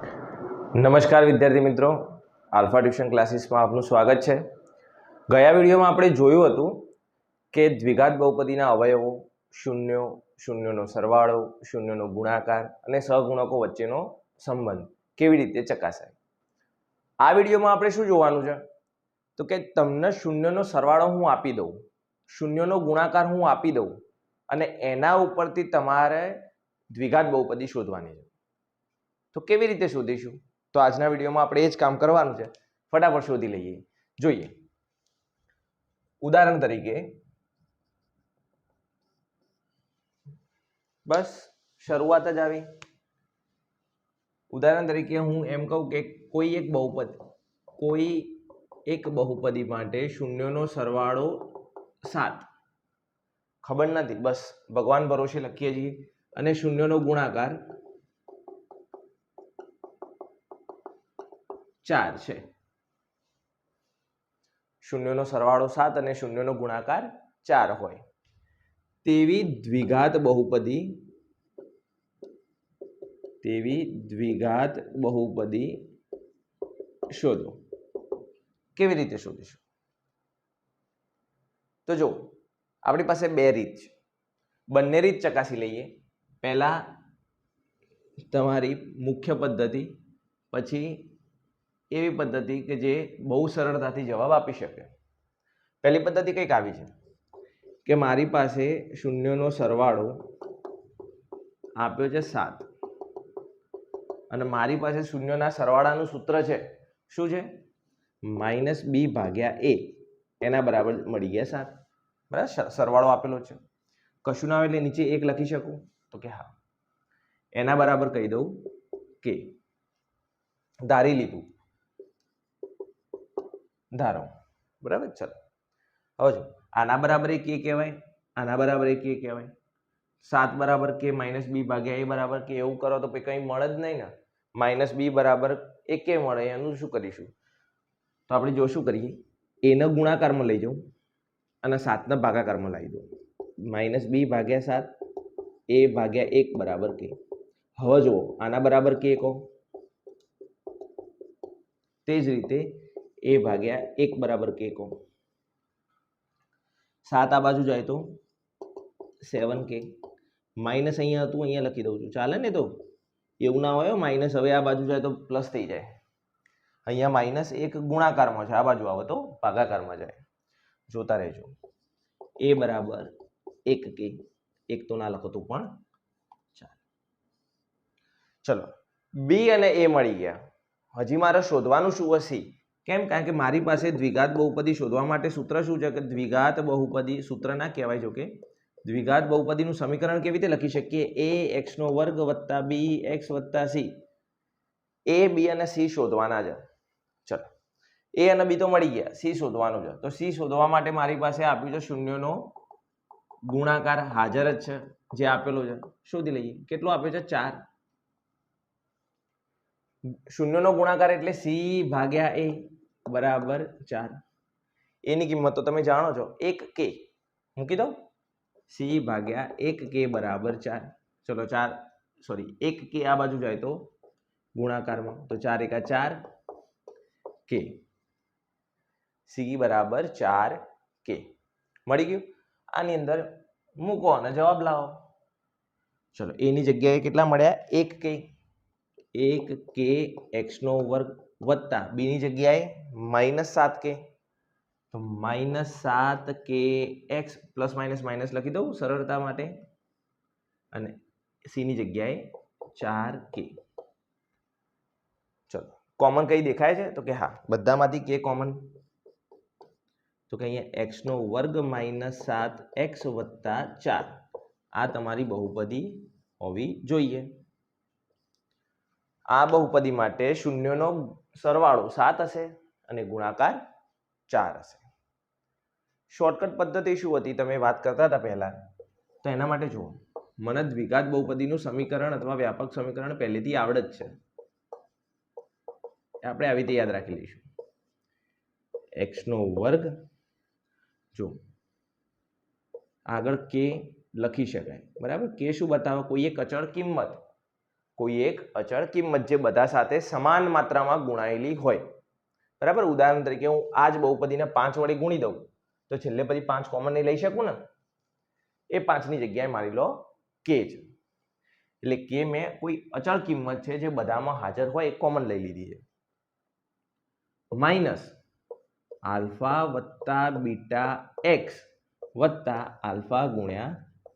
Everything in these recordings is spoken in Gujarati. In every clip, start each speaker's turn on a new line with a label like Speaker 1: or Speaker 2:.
Speaker 1: નમસ્કાર વિદ્યાર્થી મિત્રો, આલ્ફા ટ્યુશન ક્લાસીસમાં આપનું સ્વાગત છે। ગયા વિડીયોમાં આપણે જોયું હતું કે દ્વિઘાત બહુપદીના અવયવો, શૂન્યો, શૂન્યોનો સરવાળો, શૂન્યોનો ગુણાકાર અને સહગુણકો વચ્ચેનો સંબંધ કેવી રીતે ચકાસાય। આ વિડીયોમાં આપણે શું જોવાનું છે તો કે તમને શૂન્યનો સરવાળો હું આપી દઉં, શૂન્યનો ગુણાકાર હું આપી દઉં અને એના ઉપરથી તમારે દ્વિઘાત બહુપદી શોધવાની છે। તો કેવી રીતે શોધીશું? તો આજના વિડીયોમાં આપણે એ જ કામ કરવાનું છે। ફટાફટ શોધી લઈએ। જોઈએ, ઉદાહરણ તરીકે બસ શરૂઆત જ આવી। ઉદાહરણ તરીકે હું એમ કહું કે કોઈ એક બહુપદી માટે શૂન્યનો સરવાળો 7, ખબર નથી, બસ ભગવાન ભરોસે લખીએ છીએ, અને શૂન્યનો ગુણાકાર 4 છે। શૂન્યનો સરવાળો 7 અને શૂન્યનો ગુણાકાર 4 હોય તેવી દ્વિઘાત બહુપદી શોધો। કેવી રીતે શોધીશું? તો જો આપણી પાસે બે રીત છે, બંને રીત ચકાસી લઈએ। પહેલા તમારી મુખ્ય પદ્ધતિ, પછી એવી પદ્ધતિ કે જે બહુ સરળતાથી જવાબ આપી શકે। પહેલી પદ્ધતિ કંઈક આવી છે કે મારી પાસે શૂન્યનો સરવાળો આપ્યો છે 7 અને મારી પાસે શૂન્યના સરવાળાનું સૂત્ર છે, શું છે? -b ભાગ્યા a, એના બરાબર મળી ગયા 7, બરાબર? સરવાળો આપેલો છે, કશું ના આવે એટલે નીચે 1 લખી શકું તો કે હા, એના બરાબર કહી દઉં કે ધારી લીધું, ધારો, બરાબર? ચલો હવે જો આના બરાબર એક a કહેવાય, આના બરાબર એક a કહેવાય, 7 બરાબર k -b ભાગ્યા a બરાબર k, એવું કરો તો કંઈ મળે જ નહીં ને। -b બરાબર એક k મળે, એનું શું કરીશું? તો આપણે જો શું કરીએ, a ને ગુણાકારમાં લઈ જાઉં અને 7 ને ભાગાકારમાં લાવી દઉં, -b ભાગ્યા 7 a ભાગ્યા 1 બરાબર k। હવે જુઓ આના બરાબર k કહો, તે જ રીતે a ભાગ્યા 1 બરાબર k કહો, 7 આ બાજુ જાય તો 7k, માઇનસ અહીંયા હતું, અહીંયા લખી દઉં છું, ચાલે ને? તો એવું ના હોય, માઇનસ હવે આ બાજુ જાય તો પ્લસ થઈ જાય, અહીંયા -1 ગુણાકારમાં છે, આ બાજુ આવે તો ભાગાકારમાં જાય, જોતા રહેજો। a બરાબર 1k, 1 તો ના લખો તો પણ ચાલે। ચલો, b અને a મળી ગયા, હજી મારે શોધવાનું શું હશે? કેમ? કારણ કે મારી પાસે દ્વિઘાત બહુપદી શોધવા માટે સૂત્ર શું છે કે દ્વિઘાત બહુપદી, સૂત્ર ના કહેવાય, જો કે દ્વિઘાત બહુપદીનું સમીકરણ કેવી રીતે લખી શકીએ? a(x2) + bx + c, a, b અને c શોધવાના છે। ચલો, a અને b તો મળી ગયા, c શોધવાનું છે। તો c શોધવા માટે મારી પાસે આપ્યું છે શૂન્યનો ગુણાકાર, હાજર જ છે, જે આપેલો છે, શોધી લઈએ। કેટલો આપ્યો છે? 4। શૂન્યનો ગુણાકાર એટલે c ભાગ્યા a બરાબર 4। એની કિંમત તો તમે જાણો છો, 1k મૂકી દો, c ભાગ્યા 1k બરાબર 4। ચલો 1k આ બાજુ જાય તો ગુણાકારમાં, તો 4 × 4 k, c બરાબર 4k મળી ગયું। આની અંદર મૂકો અને જવાબ લાવો। ચલો, a ની જગ્યાએ કેટલા મળ્યા? 1k, 1k x2 વત્તા b ની જગ્યાએ -7k, તો -7k x, પ્લસ માઇનસ લખી દઉં સરળતા માટે, અને c ની જગ્યાએ 4k। ચલો, કોમન કઈ દેખાય છે? તો કે હા, બધામાંથી k કોમન, તો કે અહીંયા x2 -7x વત્તા 4, આ તમારી બહુપદી હોવી જોઈએ। આ બહુપદી માટે શૂન્યનો સરવાળો 7 હશે અને ગુણાકાર 4 હશે। શોર્ટકટ પદ્ધતિ શું હતી? તમે વાત કરતા હતા પહેલા, તો એના માટે જુઓ, મને દ્વિઘાત બહુપદીનું સમીકરણ અથવા વ્યાપક સમીકરણ પહેલેથી આવડે જ છે, આપણે આવી રીતે યાદ રાખી લઈશું। x2, જો આગળ k લખી શકાય, બરાબર? k શું બતાવે? કોઈ એક અચળ કિંમત, કોઈ એક અચળ કિંમત જે બધા સાથે સમાન માત્રામાં ગુણાયેલી હોય, બરાબર. ઉદાહરણ તરીકે હું આ જ બહુપદીને 5 વડે ગુણી દઉં તો છેલ્લે પછી 5 કોમન નહીં લઈ શકું ને, એ 5 ની જગ્યાએ માની લો કે છે, એટલે કે મેં કોઈ અચળ કિંમત છે જે બધામાં હાજર હોય એ કોમન લઈ લીધી છે. માઇનસ આલ્ફા વત્તા બીટા એક્સ વત્તા આલ્ફા ગુણ્યા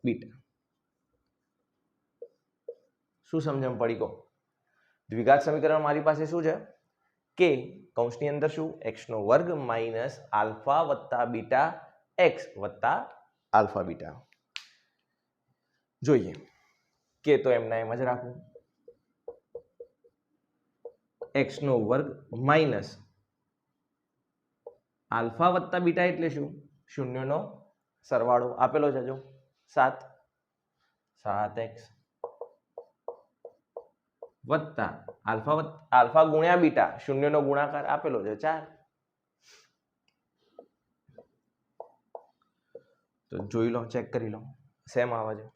Speaker 1: બીટા. શું સમજણ પડી કહો? દ્વિઘાત સમીકરણ મારી પાસે શું છે કે કૌંસની અંદર શું x નો વર્ગ માઇનસ આલ્ફા વત્તા બીટા એક્સ વત્તા આલ્ફા બીટા. જોઈએ કે તો એમના એમ જ રાખવું. x નો વર્ગ માઇનસ આલ્ફા વત્તા બીટા એટલે શું? શૂન્યનો સરવાળો આપેલો છે જો 7x વત્તા આલ્ફા ગુણ્યા બીટા શૂન્યનો ગુણાકાર આપેલો છે 4. તો જોઈ લો, ચેક કરી લો સેમ આવે છે.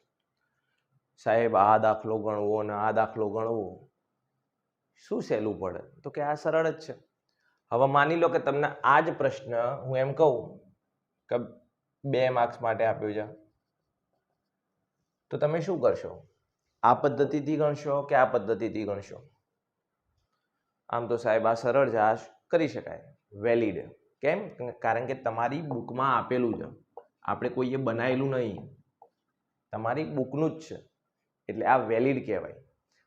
Speaker 1: સાહેબ આ દાખલો ગણવો ને આ દાખલો ગણવો શું સહેલું પડે? તો કે આ સરળ જ છે. હવે માની લો કે તમને આ જ પ્રશ્ન હું એમ કહું કે 2 માર્ક્સ માટે આપ્યો છે, તો તમે શું કરશો? આ પદ્ધતિથી ગણશો કે આ પદ્ધતિથી ગણશો? આમ તો સાહેબ આ સરળ છે, આ કરી શકાય, વેલિડ. કેમ? કારણ કે તમારી બુકમાં આપેલું છે, આપણે કોઈએ બનાવેલું નહીં, તમારી બુકનું જ છે, એટલે આ વેલિડ કહેવાય.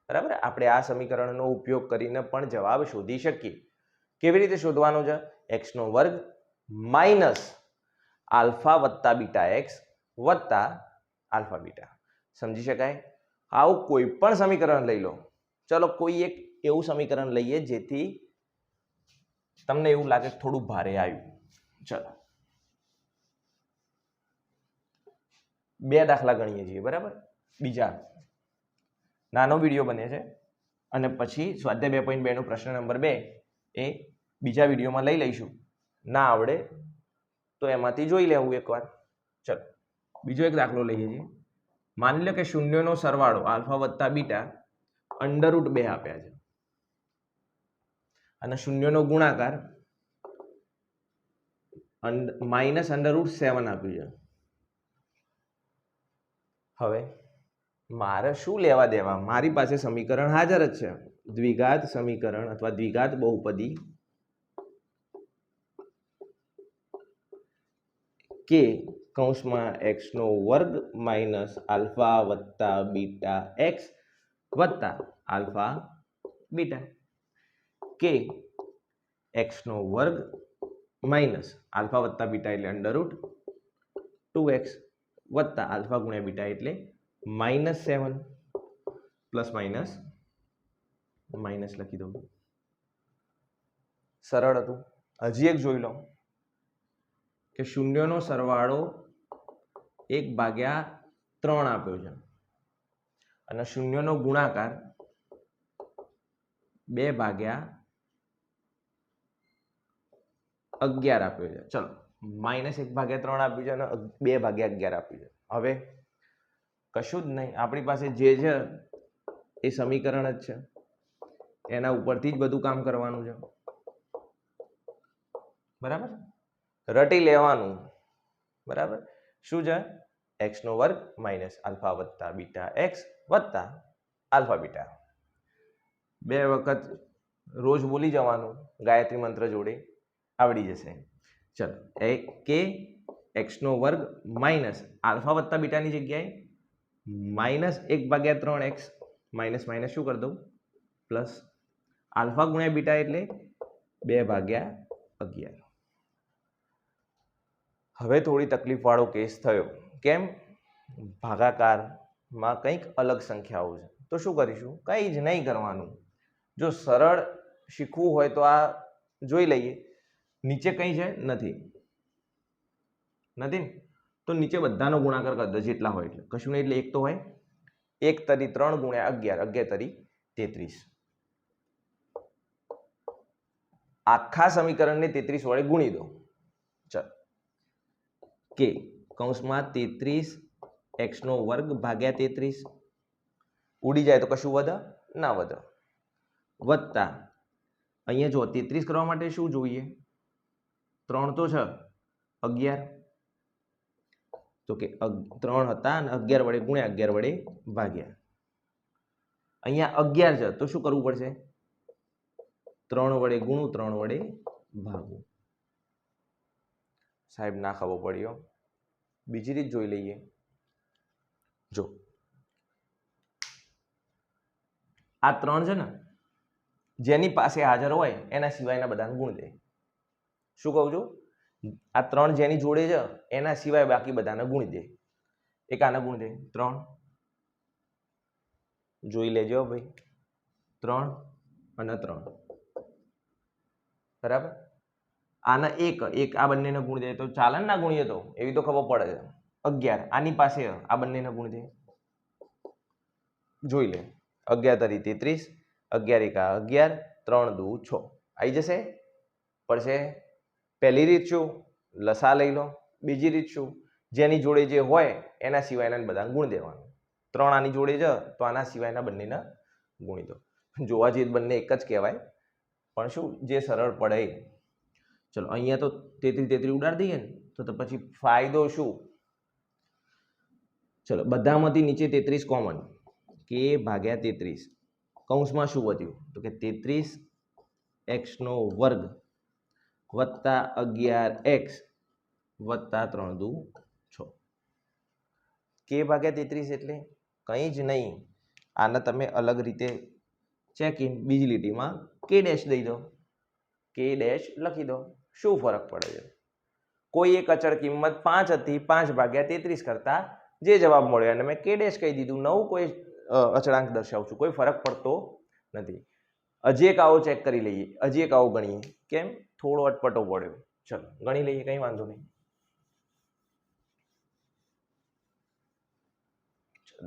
Speaker 1: બરાબર. આપણે આ સમીકરણનો ઉપયોગ કરીને પણ જવાબ શોધી શકીએ. કેવી રીતે શોધવાનો છે? x નો વર્ગ માઇનસ આલ્ફા વત્તા બીટા એક્સ વત્તા આલ્ફા બીટા. સમજી શકાય? આવું કોઈ પણ સમીકરણ લઈ લો. ચલો કોઈ એક એવું સમીકરણ લઈએ જેથી તમને એવું લાગે થોડું ભારે આવ્યું. ચલો 2 દાખલા ગણીએ છીએ, બરાબર. બીજા નાનો વિડીયો બને છે અને પછી સ્વાધ્યાય 2.2 નો પ્રશ્ન નંબર 2 એ બીજા વિડીયોમાં લઈ લઈશું. ના આવડે તો એમાંથી જોઈ લેવું એકવાર. ચલો બીજો એક દાખલો લઈએ છીએ. માની લો કે શૂન્યનો સરવાળો આલ્ફા વત્તા બીટા અંડરરૂટ 2 આપ્યા છે અને શૂન્યનો ગુણાકાર માઇનસ અંડરરૂટ 7 આપ્યું છે. હવે મારે શું લેવા દેવા? મારી પાસે સમીકરણ હાજર જ છે, દ્વિઘાત સમીકરણ અથવા દ્વિઘાત બહુપદી કે કૌંસમાં x નો વર્ગ માઇનસ આલ્ફા વત્તા બીટા એક્સ વત્તા આલ્ફા બીટા, કે x નો વર્ગ માઇનસ આલ્ફા વત્તા બીટા એટલે અંડરરૂટ 2x વત્તા આલ્ફા ગુણ્યા બીટા એટલે -7 પ્લસ માઇનસ લખી દઉં. સરળ હતું. હજી એક જોઈ લો કે શૂન્યનો સરવાળો 1/3 આપ્યો છે અને શૂન્યનો ગુણાકાર 2/11 આપ્યો છે. ચલો -1/3 આપ્યું છે અને 2/11 આપ્યું છે. હવે કશું જ નહીં, આપણી પાસે જે છે એ સમીકરણ જ છે, એના ઉપરથી જ બધું કામ કરવાનું છે. બરાબર, રટી લેવાનું. બરાબર. શું છે? x નો વર્ગ માઇનસ આલ્ફા વત્તા બીટા એક્સ વત્તા આલ્ફા બીટા. 2 વખત રોજ બોલી જવાનું ગાયત્રી મંત્ર જોડે, આવડી જશે. ચલો કે x નો વર્ગ માઇનસ આલ્ફા વત્તા બીટાની જગ્યાએ -1/3x માઇનસ શું કરી દઉં પ્લસ આલ્ફા ગુણ્યા બીટા એટલે 2/11. હવે થોડી તકલીફ વાળો કેસ થયો. કેમ? ભાગાકારમાં કંઈક અલગ સંખ્યાઓ છે. તો શું કરીશું? કંઈ જ નહીં કરવાનું. જો સરળ શીખવું હોય તો આ જોઈ લઈએ. નીચે કંઈ છે? નથી ને? તો નીચે બધાનો ગુણાકાર કરી દો જેટલા હોય એટલે. કશું નહીં એટલે 1 તો હોય. 1 તરી 3 ગુણ્યા 11, 11 તરી 33. આખા સમીકરણને 33 વડે ગુણી દો. ચલો કે કૌંસમાં 33 x નો વર્ગ ભાગ્યા 33 ઉડી જાય તો કશું વધે? ના વધે, વત્તા અહીંયા જો 33 કરવા માટે શું જોઈએ? 3 તો છે, 11, તો કે 3 હતા અને 11 વડે ગુણ્યા 11 વડે ભાગ્યા. અહીંયા 11 છે તો શું કરવું પડશે? 3 વડે ગુણું, 3 વડે ભાગવું. સાહેબ ના ખબર પડ્યો, બીજી રીત જોઈ લઈએ. જો આ 3 છે ને, જેની પાસે હાજર હોય એના સિવાયના બધાને ગુણ દે. શું કહું છું? આ 3 જેની જોડે છે એના સિવાય બાકી બધાને ગુણી દે. એક આને ગુણ દે 3, જોઈ લેજો ભાઈ, 3 અને 3, બરાબર. આના એક આ બંનેને ગુણ દે તો ચાલે ને? ના ગુણીએ તો એવી તો ખબર પડે છે. 11 આની પાસે, આ બંનેને ગુણ દે, જોઈ લે. 11 તરી 33, 11 એકા 11, 3 દુ 6, આવી જશે? પડશે. પહેલી રીત શું? લસા લઈ લો. બીજી રીત શું? જેની જોડે જે હોય એના સિવાયના બધાને ગુણ દેવાનું. 3 આની જોડે છે તો આના સિવાયના બંનેને ગુણી દો. જોવા જઈએ બંને એક જ કહેવાય, પણ શું જે સરળ પડે. ચલો અહીંયા તો 33 ઉડાડી દઈએ ને, તો પછી ફાયદો શું? ચલો બધામાંથી નીચે 33 કોમન, કે ભાગ્યા 33, કૌંસમાં શું વધ્યું? તો કે 33x² વત્તા 11x વત્તા 3 દુ 6. કે ભાગ્યા 33 એટલે કંઈ જ નહીં. આને તમે અલગ રીતે ચેક ઇન બીજી લીટીમાં કે ડેશ દઈ દો, કે ડેશ લખી દો. શું ફરક પડે છે? કોઈ એક અચળ કિંમત 5 હતી, 5 ભાગ્યા 33 કરતા જે જવાબ મળ્યો અને મેં કે ડેશ કહી દીધું. નવું કોઈ અચળાંક દર્શાવું છું, કોઈ ફરક પડતો નથી. હજી એક આવો ચેક કરી લઈએ, હજી એક આવો ગણીએ. કેમ? થોડો અટપટો પડ્યો. ચલો ગણી લઈએ, કંઈ વાંધો નહીં.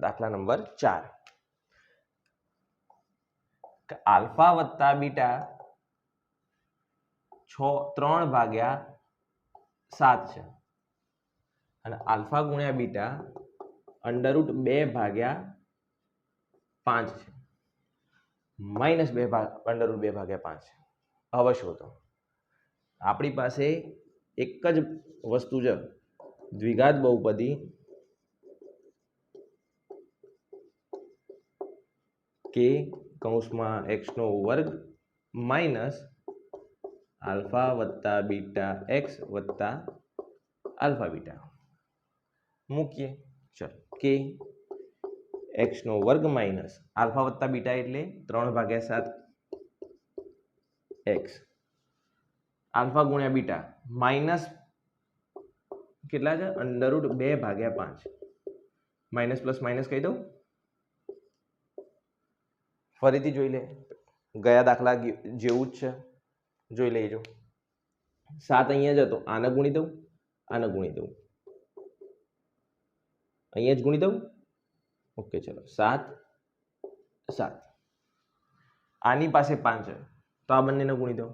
Speaker 1: દાખલા નંબર 4. આલ્ફા વત્તા બીટા 3 ભાગ્યા 7 છે અને આલ્ફા ગુણ્યા બીટા √2 ભાગ્યા 5 છે, -2 √2 ભાગ્યા 5. હવે શોધો. આપણી પાસે એક જ વસ્તુ છે, દ્વિઘાત બહુપદી કે કૌંસમાં x² માઇનસ આલ્ફા વત્તા બીટા x વત્તા આલ્ફા બીટા મૂકીએ. ચલો કે x² માઇનસ આલ્ફા વત્તા બીટા એટલે 3 ભાગ્યા 7 x, આલ્ફા ગુણ્યા બીટા માઇનસ કેટલા છે? √2 ભાગ્યા 5. માઇનસ પ્લસ માઇનસ કહી દઉં. ફરીથી જોઈ લે, ગયા દાખલા જેવું જ છે, જોઈ લેજો. 7 અહીંયા જ હતો, આને ગુણી દઉં, આને ગુણી દઉં, અહીંયા જ ગુણી દઉં. ઓકે ચલો 7 7. આની પાસે 5 છે તો આ બંનેને ગુણી દો,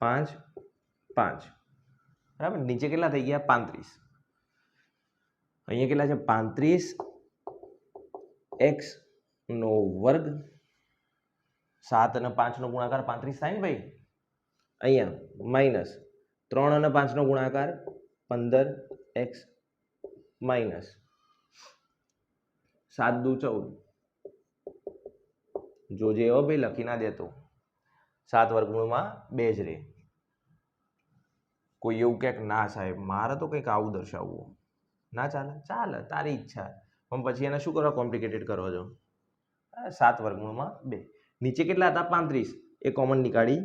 Speaker 1: 5 5, બરાબર. નીચે કેટલા થઈ ગયા? 35. અહીંયા કેટલા છે? 35x². 7 અને 5 નો ગુણાકાર 35 થાય ને ભાઈ. અહીંયા માઇનસ 3 અને 5 નો ગુણાકાર 15x માઇનસ 7 દુ 14. જોજે હો ભાઈ, લખી ના દેતો. 7 વર્ગમૂળમાં 2 જ રહે. કોઈ એવું કહે કે ના સાહેબ મારે તો કંઈક આવું દર્શાવવું, ના ચાલે? ચાલે, તારી ઈચ્છા. પણ પછી એને શું કરવા કોમ્પ્લિકેટેડ કરો છો? 7 વર્ગમૂળમાં 2. નીચે કેટલા હતા? 35. એ કોમન નીકાળી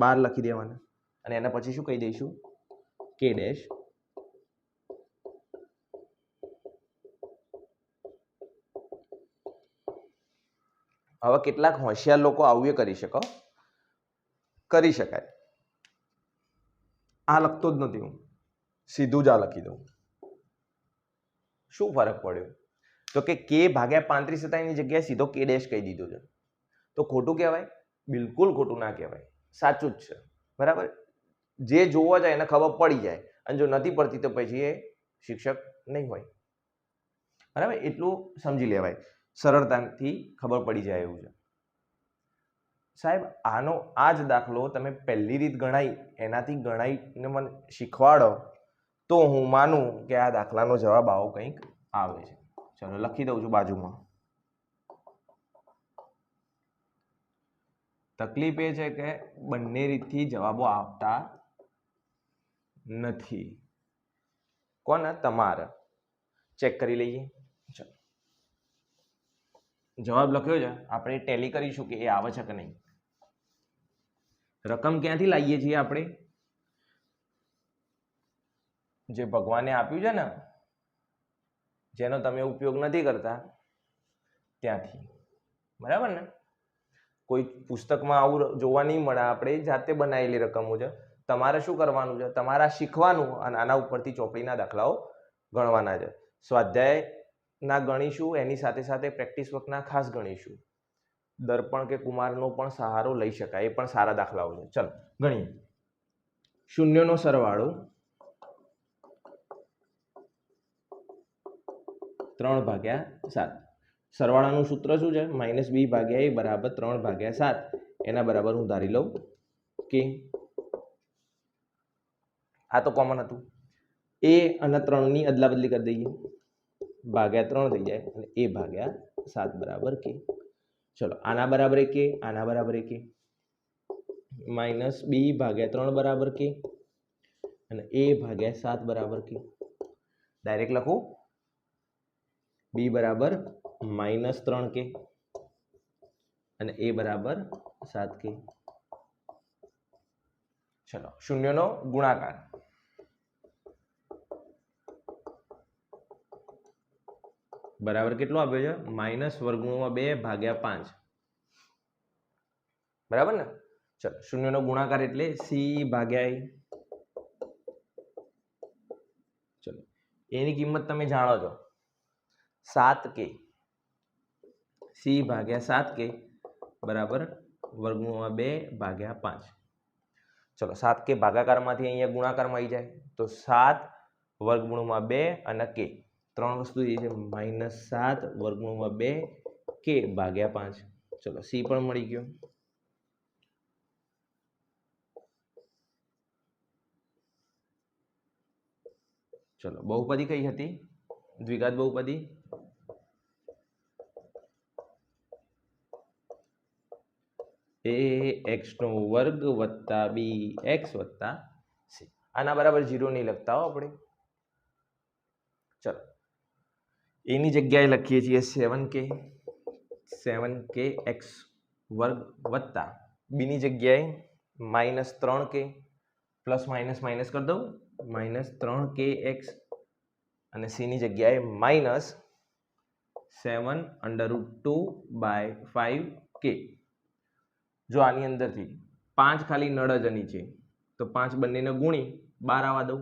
Speaker 1: બહાર લખી દેવાના અને એના પછી શું કહી દઈશું? કે ડેશ. હવે કેટલાક હોશિયાર લોકો આવું કરી શકો, કરી શકાય. આ લખતો જ નથી હું, સીધું જ આ લખી દઉં. શું ફરક પડ્યો? તો કે ભાગ્યા 35 હતા એની જગ્યાએ સીધો કે ડેશ કહી દીધો છે. તો ખોટું કહેવાય? બિલકુલ ખોટું ના કહેવાય, સાચું જ છે. બરાબર. જે જોવા જાય એને ખબર પડી જાય, અને જો નથી પડતી તો પછી એ શિક્ષક નહીં હોય. બરાબર. એટલું સમજી લેવાય, સરળતાથી ખબર પડી જાય એવું છે. સાહેબ આનો આ જ દાખલો તમે પહેલી રીત ગણાઈ એનાથી ગણાઈને મને શીખવાડો તો હું માનું કે આ દાખલાનો જવાબ આવો કંઈક આવે છે. ચલો લખી દઉં છું બાજુમાં. તકલીફ એ છે કે બંને રીતથી જવાબો આવતા નથી. કોને? તમારે. ચેક કરી લઈએ. ચલો જવાબ લખ્યો છે, આપણે ટેલી કરીશું કે એ આવે છે કે નહીં. રકમ ક્યાંથી લાવીએ છીએ આપણે? જે ભગવાને આપ્યું છે ને, જેનો તમે ઉપયોગ નથી કરતા ત્યાંથી. બરાબર ને? કોઈ પુસ્તકમાં આવું જોવા નહીં મળે. આપણે જાતે બનાવેલી રકમો છે. તમારે શું કરવાનું છે? તમારા શીખવાનું અને આના ઉપરથી ચોપડીના દાખલાઓ ગણવાના છે. સ્વાધ્યાયના ગણીશું, એની સાથે સાથે પ્રેક્ટિસ વર્કના ખાસ ગણીશું. દર્પણ કે કુમારનો પણ સહારો લઈ શકાય, એ પણ સારા દાખલાઓ છે. ચલો ગણીએ. શૂન્યનો સરવાળો 3/7. સરવાળાનું સૂત્ર શું છે? -b ભાગ્યા a બરાબર 3/7. એના બરાબર હું ધારી લઉં કે આ તો કોમન હતું. a અને 3 ની અદલા બદલી કરી દઈએ, ભાગ્યા 3 થઈ જાય અને a ભાગ્યા 7 બરાબર k. ચલો આના બરાબર k, આના બરાબર k. -b ભાગ્યા 3 બરાબર k અને a ભાગ્યા 7 બરાબર k. ડાયરેક્ટ લખું. b બરાબર -3k અને a બરાબર 7k. ચલો શૂન્યનો ગુણાકાર. બરાબર કેટલો આપ્યો છે? -2 ભાગ્યા 5. બરાબર ને? ચલો શૂન્યનો ગુણાકાર એટલે c ભાગ્યા a. ચલો એની કિંમત તમે જાણો છો, 7k. c ભાગ્યા 7k બરાબર √2 ભાગ્યા 5. ચલો 7k ભાગાકારમાંથી અહીંયા ગુણાકારમાં આવી જાય તો 7 √2 અને k. ત્રણ વસ્તુ એ છે, -7 √2 k ભાગ્યા 5. ચલો c પણ મળી ગયો. ચલો બહુપદી કઈ હતી? દ્વિઘાત બહુપદી. ax² વત્તા bx વત્તા c. આના બરાબર 0 નહીં લખતા હો આપણે. ચલો એની જગ્યાએ લખીએ છીએ 7k વત્તા બીની જગ્યાએ -3k પ્લસ માઇનસ માઇનસ કરી દઉં, -3kx અને c ની જગ્યાએ -7√2/5k. જો આની અંદરથી 5 ખાલી નળ જ નીચે તો 5 બંનેને ગુણી 12 આવવા દઉં.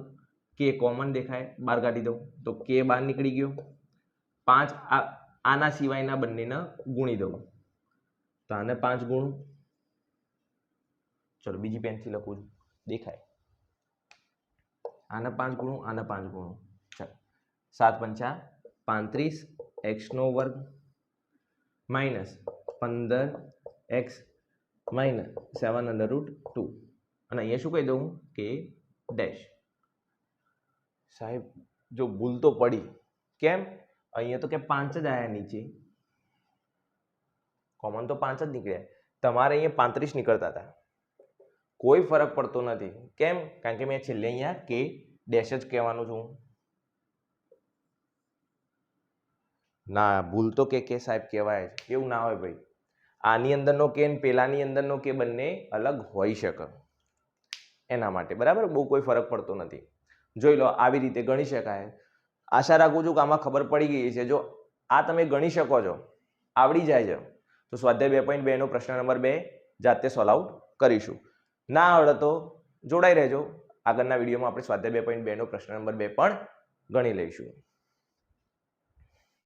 Speaker 1: k કોમન દેખાય, 12 કાઢી દઉં તો k બહાર નીકળી ગયો. 5 આના સિવાયના બંનેને ગુણી દઉં તો આને 5 ગુણું. ચલો બીજી પેનથી લખું, દેખાય. આને 5 ગુણું, આને 5 ગુણું. ચાલો 7 × 5 = 35 x² -15x -7√2 અને અહીંયા શું કહી દઉં કે ડેશ. સાહેબ જો ભૂલ તો પડી. કેમ? અહીંયા તો કે 5 જ આવ્યા નીચે, કોમન તો 5 જ નીકળ્યા. તમારે અહીંયા 35 નીકળતા હતા. કોઈ ફરક પડતો નથી. કેમ? કારણ કે મેં છેલ્લે અહીંયા કે ડેશ જ કહેવાનું છું. ના, ભૂલ તો કે સાહેબ કહેવાય જ. એવું ના હોય ભાઈ. આની અંદરનો કે ને પેલાની અંદરનો કે બંને અલગ હોઈ શકે એના માટે. બરાબર? બહુ કોઈ ફરક પડતો નથી. જોઈ લો, આવી રીતે ગણી શકાય. આશા રાખું છું કે આમાં ખબર પડી ગઈ છે. જો આ તમે ગણી શકો છો, આવડી જાય છે, તો સ્વાધ્યાય 2.2 નો પ્રશ્ન નંબર 2 જાતે સોલ્વ આઉટ કરીશું. ના આવડે તો જોડાઈ રહેજો. આગળના વિડીયોમાં આપણે સ્વાધ્યાય 2.2 નો પ્રશ્ન નંબર 2 પણ ગણી લઈશું.